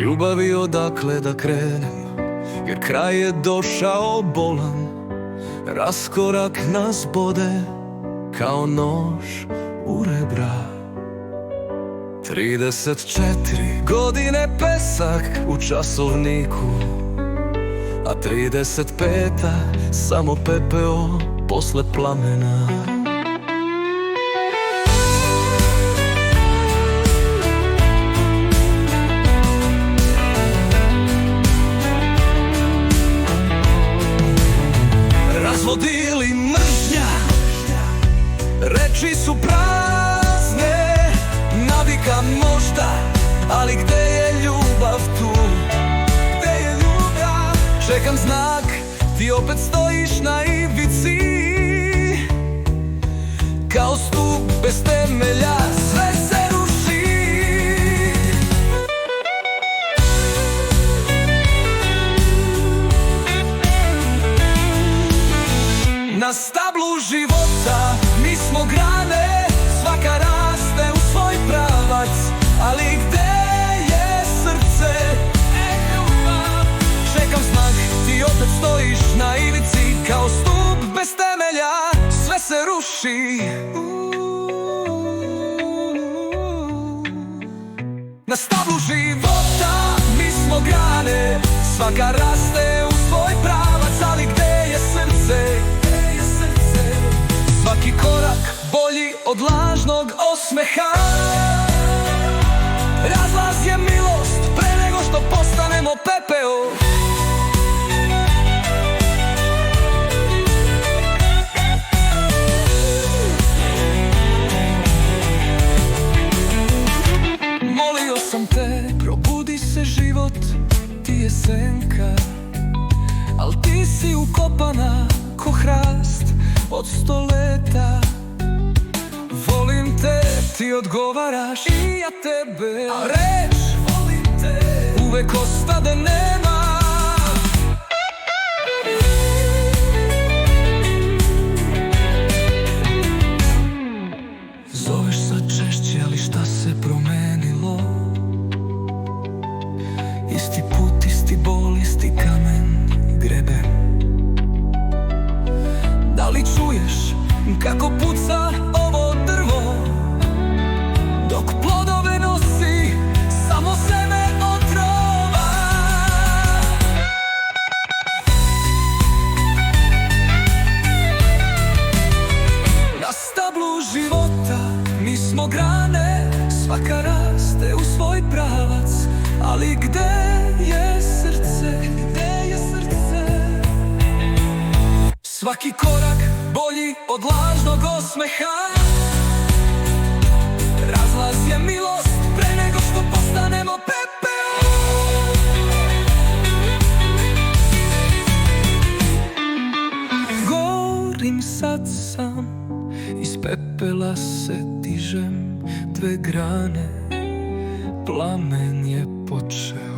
ljubavi odakle da krenem, jer kraj je došao bolan. Raskorak nas bode kao nož u rebra. 34 godine pesak u časovniku, a 35 samo pepeo posle plamena. Razvodili mržnja, reči su prazne, navika možda, ali gde je ljubav tu? Gde je ljubav? Čekam znak, ti opet stojiš na ivici, kao stup bez temelja, sve se ruši. Na stablu života mi smo grane, svaka raste u svoj pravac, ali gde je srce? Ljubav. Čekam znak, ti opet stojiš na ivici, kao stup bez temelja, sve se ruši. Na stablu života mi smo grane, svaka raste u svoj pravac, ali gde je srce? Svaki korak bolji od lažnog osmeha. Razlaz je milost pre nego što postanemo pepeo. Molio sam te, probudi se život, ti je senka, al ti si ukopana ko hrast od stoleta. Volim te, ti odgovaraš i ja tebe, a reč volim te uvek ostade nema. Zoveš sad češće, ali šta se promenilo? Isti put, isti bol, isti kamen i greben. Da li čuješ kako puca ovo drvo, dok plodove nosi samo seme otrova? Na stablu života mi smo grane, svaka raste u svoj pravac, ali gde je srce? Gde je srce? Svaki korak bolji od lažnog osmeha. Razlaz je milost pre nego što postanemo pepeo. Gorim sad sam, iz pepela se dižem, dve grane, plamen je počeo.